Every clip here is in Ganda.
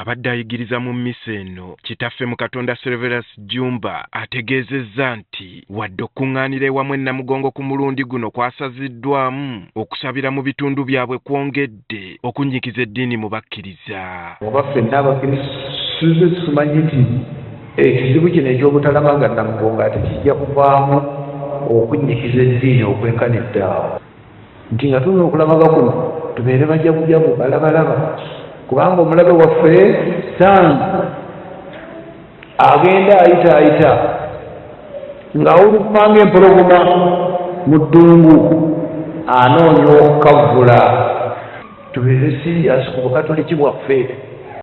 abadde ayigiriza mu mmisa eno kitaffe mu Katonda Severus Jumba ategeezezza nti wadde okuŋŋaanira ewamu Namugongo ku mulundi guno kwasaziddwamu okusabira mu bitundu byabwe kwongedde okunnyikiza eddiini mu bakkiriza. Oba ffenna abakristu tumanyi nti ekizibu kino eky'obutalamaga Namugongo ate kijja kuvaamu okunnyikiza eddiini okwenkanidde awo nti nga tulina okulamaga kuno tubeere bajabujabu balabalaba kubanga omulabe waffe Sitaani agenda ayita ng'awulukanga empologoma mu ddungu anoonya okukavula. Tubeere siriasi ku bukatoliki bwaffe.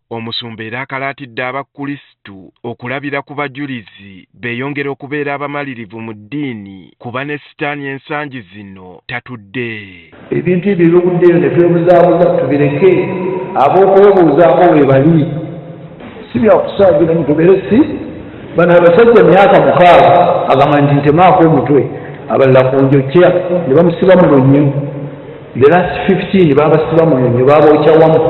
Omusumba era akalaatidde abakristu okulabira ku bajulizi beeyongera okubeera abamalirivu mu ddiini kuba ne Sitaani ensangi zino tatudde. Ebintu ebyo ebyobuddeeyo ne twebuzaabuza tubireke, ab'okwebuuzaamu we bali si byakusaagira nti tubeere si bano abasajja myaka 6 agamba nti ntemaako omutwe abalala ku njokya ne bamusiba mu lunnyo. The last 15 baabasiba mu lunnyo baabookya wamu.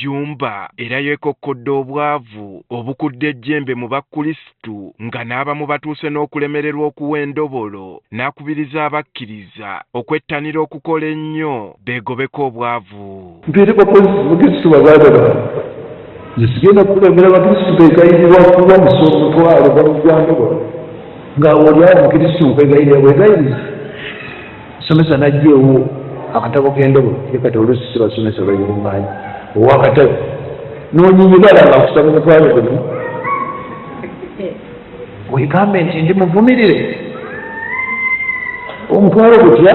Jumba era yeekokkodde obwavu obukudde ejjembe mu bakristu nga n'abamu batuuse n'okulemererwa okuwa endobolo n'akubiriza abakkiriza okwettanira okukola ennyo beegobeko obwavu. Mpireko abakristu bazaagala zisigenda kulemera abakristu beegayirirwa kuba omutwalo gwamugwandobola nga oliawo omukristu nkwegayirira bwegayiriza somesa najjeewo akatabo k'endobolo kati oluusi si basomesa bayirumanyi owakatabo n'onyinyigalanga akusaba omutwalo guno weegambe nti ndi muvumirire omutwalo gutya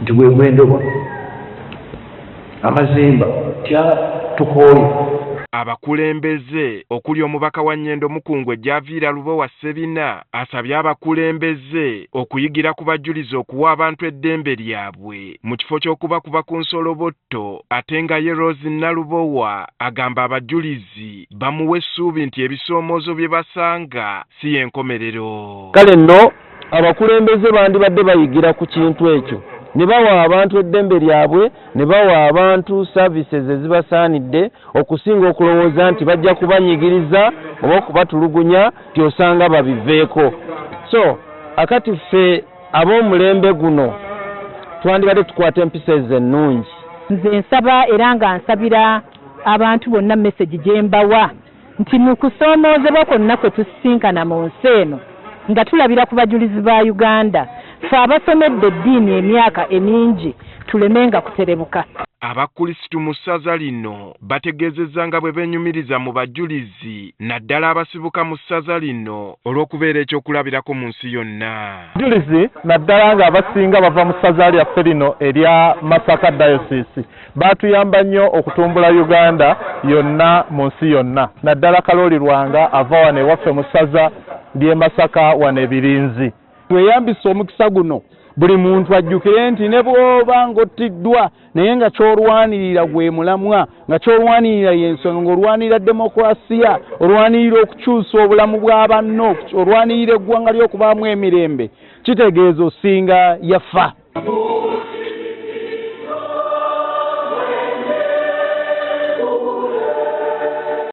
nti gwe gw'endobolo amazimba tya tukooye. Abakulembeze okuli omubaka wa Nnyendo Mukungwe Javiira Lubowa Sebina asabye abakulembeze okuyigira ku bajulizi okuwa abantu eddembe lyabwe mu kifo ky'okubakuba ku nsolobotto ate nga ye Rose Nalubowa agamba abajulizi bamuwa essuubi nti ebisoomoozo bye basanga si y'enkomerero. Kale nno abakulembeze bandibadde bayigira ku kintu ekyo ne bawa abantu eddembe lyabwe ne bawa abantu services ezibasaanidde okusinga okulowooza nti bajja kubanyigiriza oba okubatulugunya tyosanga babiveeko. So akati ffe ab'omulembe guno twandibadde tukwata empisa ennungi. Nze nsaba era nga nsabira abantu bonna message gye mbawa nti mu kusoomoozebwa kwonna kwe tusisinkana mu nsi eno nga tulabira ku bajulizi ba Uganda ffe abasomedde eddiini emyaka emingi tulemenga kuterebuka. Abakristu mu ssaza lino bategeezezza nga bwe beenyumiriza mu bajulizi naddala abasibuka mu ssaza lino olw'okubeera ekyokulabirako mu nsi yonna. Abajulizi naddala nga abasinga bava mu ssaza lyaffe lino erya Masaka Diocese baatuyamba nnyo okutumbula Uganda yonna mu nsi yonna. Naddala Kalooli Lwanga ava wano ewaffe mu ssaza ly'e Masaka wano Ebirinzi. Tweyambisa omukisa guno buli muntu ajjukire nti ne bw'oba ng'ottiddwa naye nga ky'olwanirira gwe mulamwa, nga ky'olwanirira y'ensonga ng'olwanirira demokulasiya, olwanirira okukyusa obulamu bwa banno, olwanirira eggwanga ly'okubaamu emirembe, kitegeeza osinga yafa.